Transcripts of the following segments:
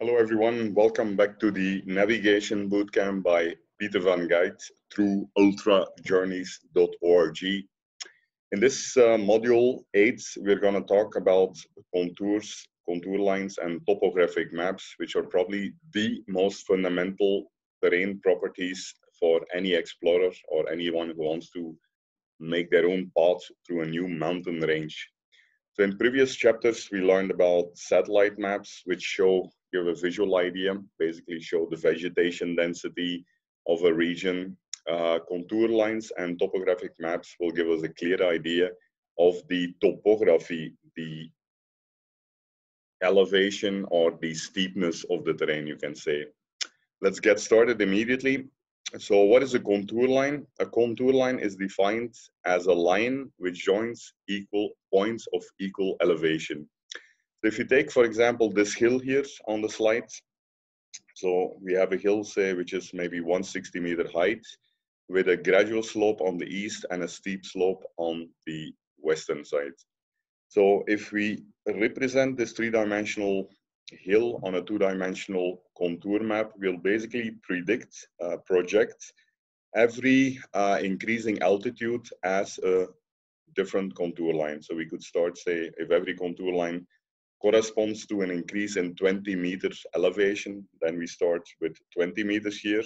Hello everyone, welcome back to the Navigation Bootcamp by Peter van Geit through ultrajourneys.org. In this module 8, we're going to talk about contours, contour lines and topographic maps, which are probably the most fundamental terrain properties for any explorer or anyone who wants to make their own path through a new mountain range. So in previous chapters, we learned about satellite maps, which give a visual idea, basically show the vegetation density of a region. Contour lines and topographic maps will give us a clear idea of the topography, the elevation or the steepness of the terrain, you can say. Let's get started immediately. So what is a contour line? A contour line is defined as a line which joins equal points of equal elevation. So if you take, for example, this hill here on the slide, so we have a hill, say, which is maybe 160-meter height with a gradual slope on the east and a steep slope on the western side. So if we represent this three-dimensional hill on a two-dimensional contour map, we'll basically project every increasing altitude as a different contour line. So we could start, say, if every contour line corresponds to an increase in 20 meters elevation, then we start with 20 meters here,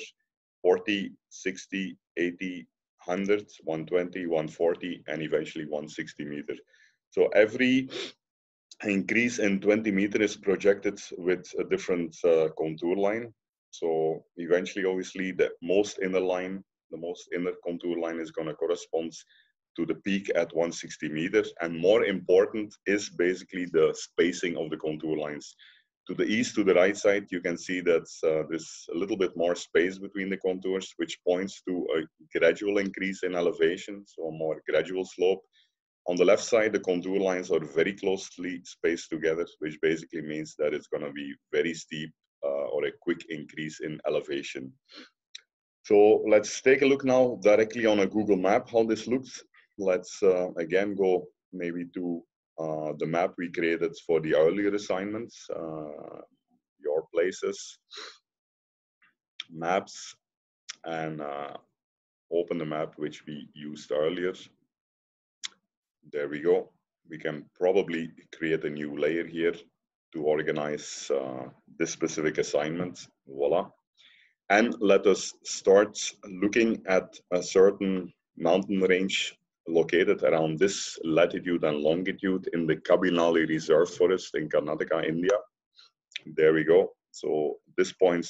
40, 60, 80, 100, 120, 140, and eventually 160 meters. So every increase in 20 meters is projected with a different contour line. So eventually, obviously, the most inner contour line is going to correspond to the peak at 160 meters. And more important is basically the spacing of the contour lines. To the east, to the right side, you can see that there's a little bit more space between the contours, which points to a gradual increase in elevation, so a more gradual slope. On the left side, the contour lines are very closely spaced together, which basically means that it's going to be very steep or a quick increase in elevation. So let's take a look now directly on a Google map how this looks. Let's again go maybe to the map we created for the earlier assignments, your places, maps, and open the map which we used earlier. There we go. We can probably create a new layer here to organize this specific assignment. Voila. And let us start looking at a certain mountain range located around this latitude and longitude in the Kabinali Reserve Forest in Karnataka, India. There we go. So this point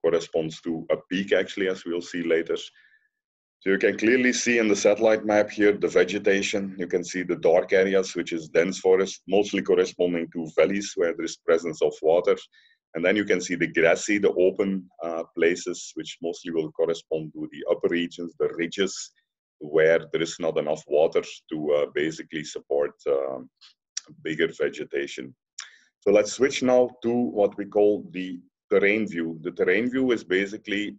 corresponds to a peak, actually, as we'll see later. So you can clearly see in the satellite map here the vegetation. You can see the dark areas, which is dense forest, mostly corresponding to valleys where there is presence of water. And then you can see the grassy, the open places, which mostly will correspond to the upper regions, the ridges, where there is not enough water to basically support bigger vegetation. So let's switch now to what we call the terrain view. The terrain view is basically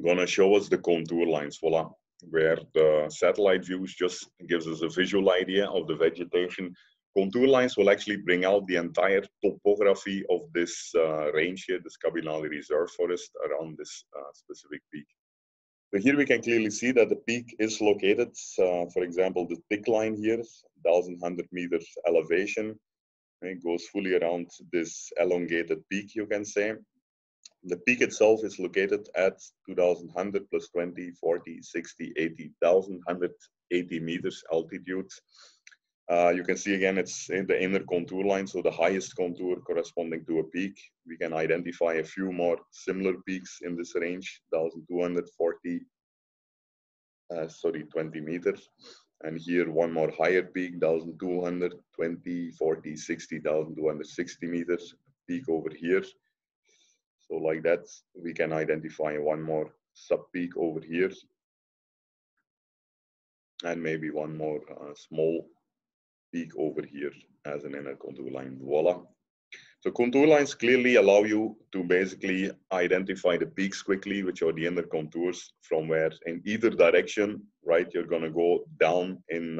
going to show us the contour lines, voila, where the satellite views just gives us a visual idea of the vegetation. Contour lines will actually bring out the entire topography of this range here, this Kabinali Reserve Forest around this specific peak. So here we can clearly see that the peak is located, for example, the thick line here, 1,100 meters elevation. It goes fully around this elongated peak, you can say. The peak itself is located at 2,100 plus 20, 40, 60, 80, 1,180 meters altitude. You can see again, it's in the inner contour line, so the highest contour corresponding to a peak. We can identify a few more similar peaks in this range, 20 meters. And here one more higher peak, 1,200, 20, 40, 60, 1,260 meters peak over here. So like that, we can identify one more sub-peak over here. And maybe one more small peak over here as an inner contour line, voila. So contour lines clearly allow you to basically identify the peaks quickly, which are the inner contours from where in either direction, right, you're gonna go down in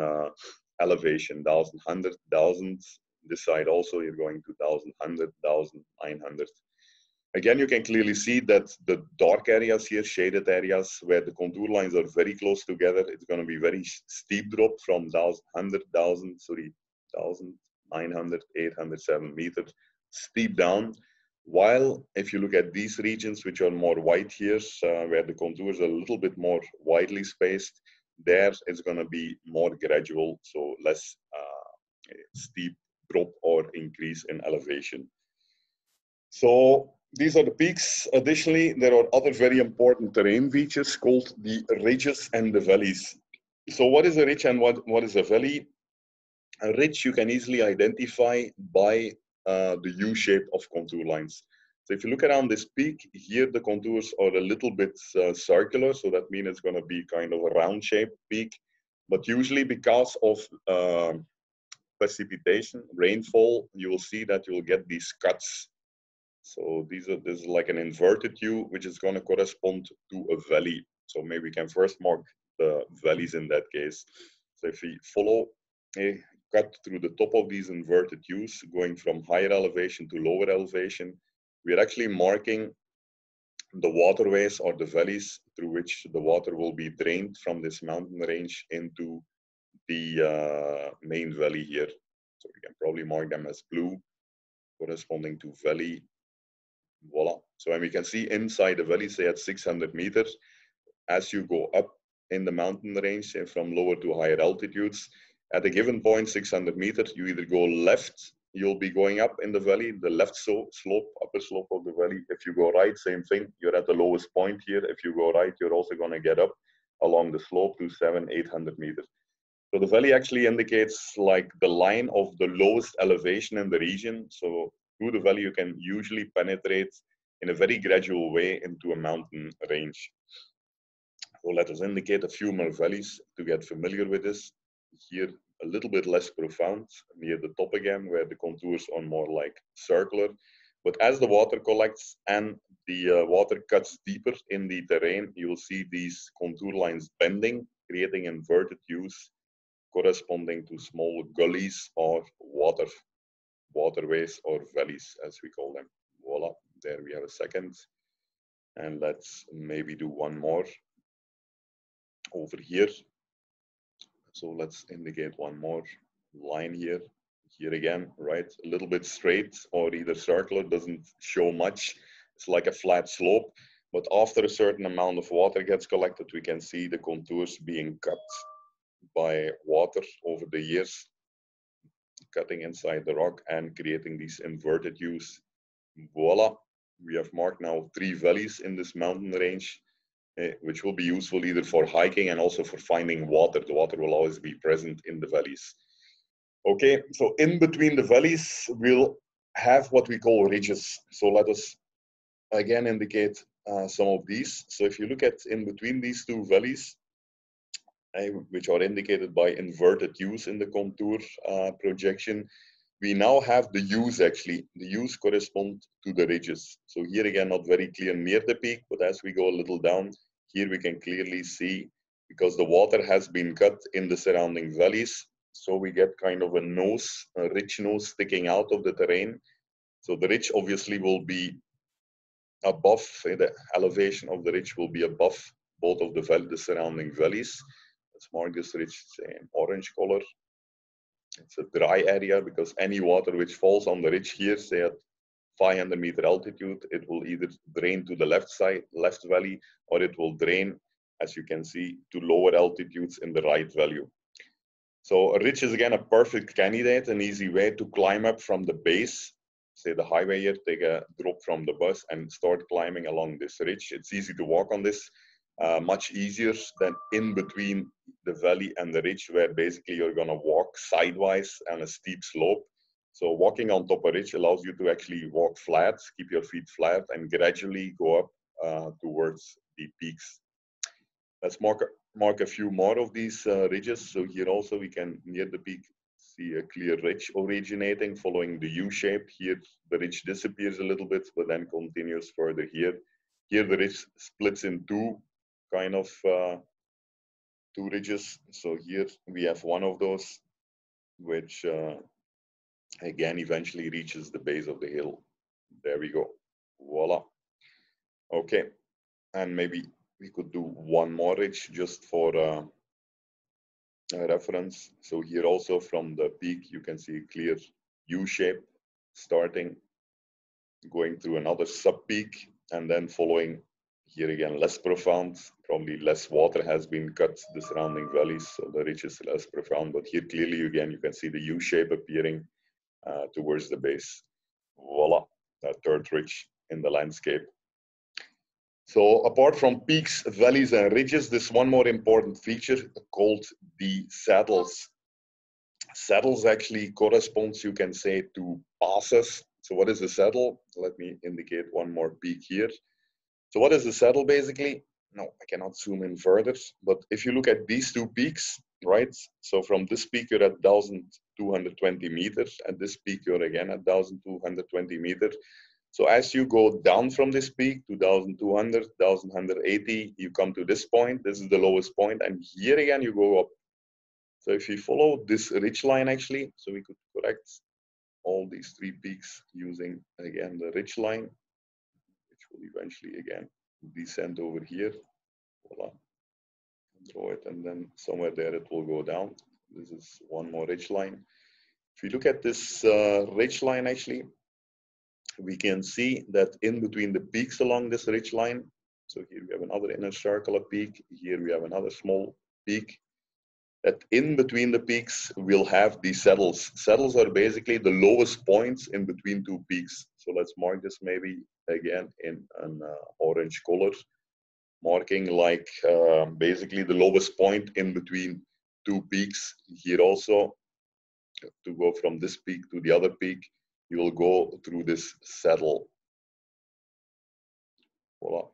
elevation, 1,100, 1,000. This side also, you're going to 1,100, 1,900. Again, you can clearly see that the dark areas here, shaded areas, where the contour lines are very close together, it's going to be very steep drop from 1,900, 807 meters, steep down. While if you look at these regions, which are more white here, where the contours are a little bit more widely spaced, there it's going to be more gradual, so less steep drop or increase in elevation. So these are the peaks. Additionally, there are other very important terrain features called the ridges and the valleys. So what is a ridge and what is a valley? A ridge you can easily identify by the U shape of contour lines. So if you look around this peak, here the contours are a little bit circular, so that means it's going to be kind of a round-shaped peak. But usually because of precipitation, rainfall, you will see that you will get these cuts. So this is like an inverted U, which is going to correspond to a valley. So maybe we can first mark the valleys in that case. So if we follow a cut through the top of these inverted U's, going from higher elevation to lower elevation, we are actually marking the waterways or the valleys through which the water will be drained from this mountain range into the main valley here. So we can probably mark them as blue, corresponding to valley. Voila. So and we can see inside the valley, say at 600 meters, as you go up in the mountain range and from lower to higher altitudes, at a given point, 600 meters, you either go left, you'll be going up in the valley, the left slope, upper slope of the valley. If you go right, same thing, you're at the lowest point here. If you go right, you're also going to get up along the slope to 700-800 meters. So the valley actually indicates like the line of the lowest elevation in the region. So through the valley, you can usually penetrate in a very gradual way into a mountain range. So let us indicate a few more valleys to get familiar with this. Here, a little bit less profound, near the top again, where the contours are more like circular. But as the water collects and the water cuts deeper in the terrain, you will see these contour lines bending, creating inverted U's corresponding to small gullies or waterways or valleys, as we call them. Voila, there we have a second. And let's maybe do one more over here. So let's indicate one more line here. Here again, right? A little bit straight or either circular, doesn't show much. It's like a flat slope. But after a certain amount of water gets collected, we can see the contours being cut by water over the years, cutting inside the rock and creating these inverted U's. Voila, we have marked now 3 valleys in this mountain range, which will be useful either for hiking and also for finding water. The water will always be present in the valleys. Okay, so in between the valleys, we'll have what we call ridges. So let us again indicate some of these. So if you look at in between these 2 valleys, which are indicated by inverted U's in the contour projection, we now have the U's actually. The U's correspond to the ridges. So here again, not very clear near the peak, but as we go a little down, here we can clearly see, because the water has been cut in the surrounding valleys, so we get kind of a nose, a ridge nose sticking out of the terrain. So the ridge obviously will be above, the elevation of the ridge will be above both of the surrounding valleys. Let's mark this ridge in orange color. It's a dry area because any water which falls on the ridge here, say at 500-meter altitude, it will either drain to the left side, left valley, or it will drain, as you can see, to lower altitudes in the right valley. So a ridge is again a perfect candidate, an easy way to climb up from the base, say the highway here, take a drop from the bus and start climbing along this ridge. It's easy to walk on this, much easier than in between the valley and the ridge, where basically you're going to walk sidewise on a steep slope. So walking on top of a ridge allows you to actually walk flat, keep your feet flat, and gradually go up towards the peaks. Let's mark a few more of these ridges. So here also we can, near the peak, see a clear ridge originating following the U shape. Here the ridge disappears a little bit, but then continues further here. Here the ridge splits in two kind of two ridges. So here we have one of those, which again eventually reaches the base of the hill. There we go. Voila. Okay, and maybe we could do one more ridge just for a reference. So here also from the peak, you can see a clear U shape starting, going through another sub-peak, and then following here again less profound, probably less water has been cut the surrounding valleys, so the ridge is less profound, but here clearly again you can see the U shape appearing towards the base. Voila, that third ridge in the landscape. So apart from peaks, valleys, and ridges, there's one more important feature called the saddles. Saddles actually corresponds, you can say, to passes. So what is a saddle? Let me indicate one more peak here. So what is a saddle basically? No, I cannot zoom in further, but if you look at these two peaks, right? So from this peak, you're at 1,220 meters, and this peak, you're again at 1,220 meters. So as you go down from this peak to 1,200, 1,180, you come to this point. This is the lowest point, and here again, you go up. So if you follow this ridge line actually, so we could correct all these three peaks using again the ridge line, which will eventually again descend over here. Voila. Draw it, and then somewhere there it will go down. This is one more ridge line. If you look at this ridge line actually, we can see that in between the peaks along this ridge line, so here we have another inner circular peak, here we have another small peak, that in between the peaks we'll have these saddles. Saddles are basically the lowest points in between two peaks. So let's mark this maybe again in an orange color, marking like basically the lowest point in between two peaks. Here also, to go from this peak to the other peak, you will go through this saddle. Voila.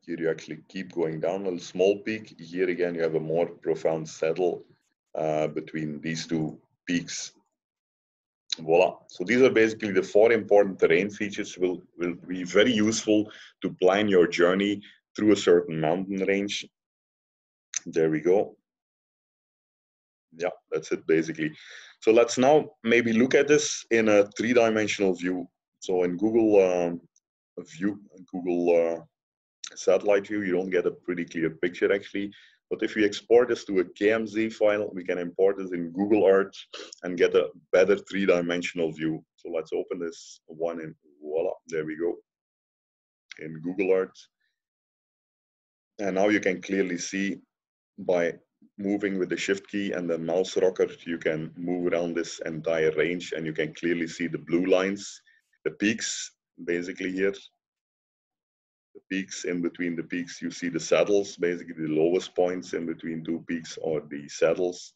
Here you actually keep going down a small peak. Here again, you have a more profound saddle between these two peaks. Voila. So these are basically the four important terrain features will be very useful to plan your journey through a certain mountain range. There we go. Yeah, that's it basically. So let's now maybe look at this in a three-dimensional view. So in Google Google satellite view, you don't get a pretty clear picture actually. But if we export this to a KMZ file, we can import this in Google Earth and get a better three-dimensional view. So let's open this one and voila, there we go, in Google Earth. And now you can clearly see by moving with the shift key and the mouse rocker, you can move around this entire range and you can clearly see the blue lines, the peaks basically here. The peaks, in between the peaks, you see the saddles, basically the lowest points in between two peaks are the saddles.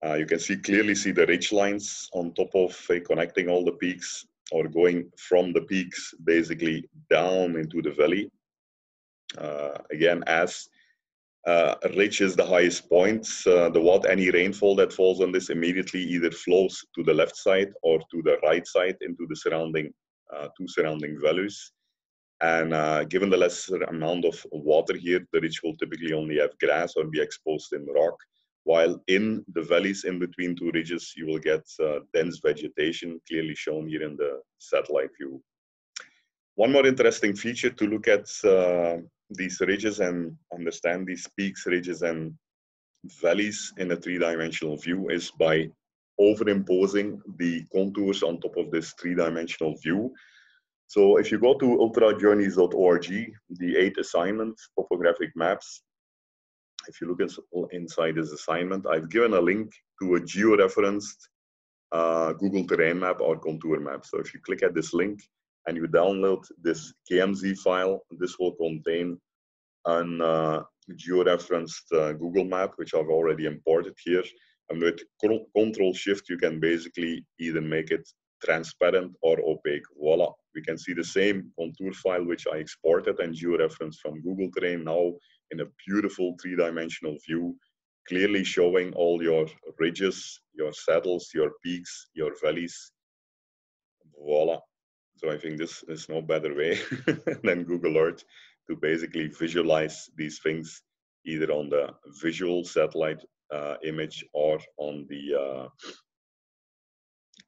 You can clearly see the ridge lines on top of connecting all the peaks or going from the peaks basically down into the valley. Again, as ridge is the highest point, any rainfall that falls on this immediately either flows to the left side or to the right side into the surrounding two surrounding valleys. And given the lesser amount of water here, the ridge will typically only have grass or be exposed in rock, while in the valleys in between two ridges, you will get dense vegetation, clearly shown here in the satellite view. One more interesting feature to look at these ridges and understand these peaks, ridges, and valleys in a three-dimensional view is by overimposing the contours on top of this three-dimensional view. So if you go to ultrajourneys.org, the 8th assignment, topographic maps, if you look inside this assignment, I've given a link to a georeferenced Google terrain map or contour map. So if you click at this link and you download this KMZ file, this will contain an georeferenced Google map, which I've already imported here. And with Control-Shift, you can basically either make it transparent or opaque. Voila, we can see the same contour file which I exported and georeferenced from Google Terrain now in a beautiful three-dimensional view, clearly showing all your ridges, your saddles, your peaks, your valleys. Voila. So I think this is no better way than Google Earth to basically visualize these things either on the visual satellite image or on the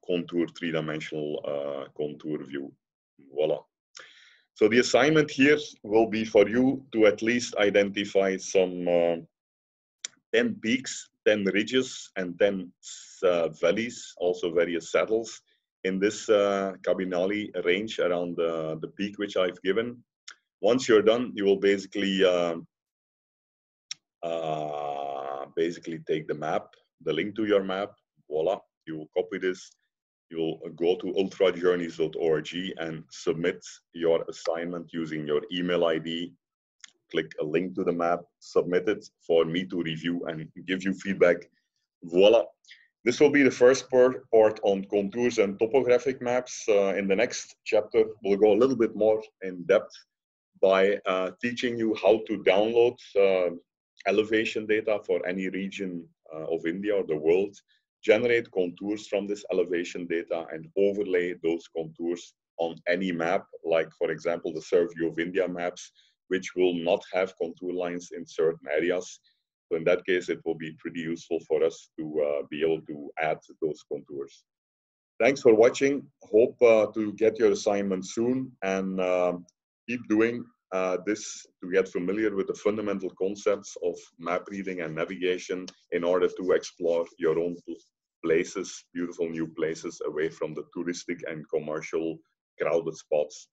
contour three-dimensional contour view. Voila. So the assignment here will be for you to at least identify some 10 peaks, 10 ridges, and 10 valleys, also various saddles in this Kabinali range around the peak which I've given. Once you're done, you will basically take the map, the link to your map, voila, you will copy this, you'll go to ultrajourneys.org and submit your assignment using your email ID, click a link to the map, submit it for me to review and give you feedback, voila. This will be the first part on contours and topographic maps. In the next chapter, we'll go a little bit more in depth by teaching you how to download elevation data for any region of India or the world, generate contours from this elevation data and overlay those contours on any map, like for example, the Survey of India maps, which will not have contour lines in certain areas. So in that case, it will be pretty useful for us to be able to add those contours. Thanks for watching. Hope to get your assignment soon and keep doing this to get familiar with the fundamental concepts of map reading and navigation in order to explore your own places, beautiful new places away from the touristic and commercial crowded spots.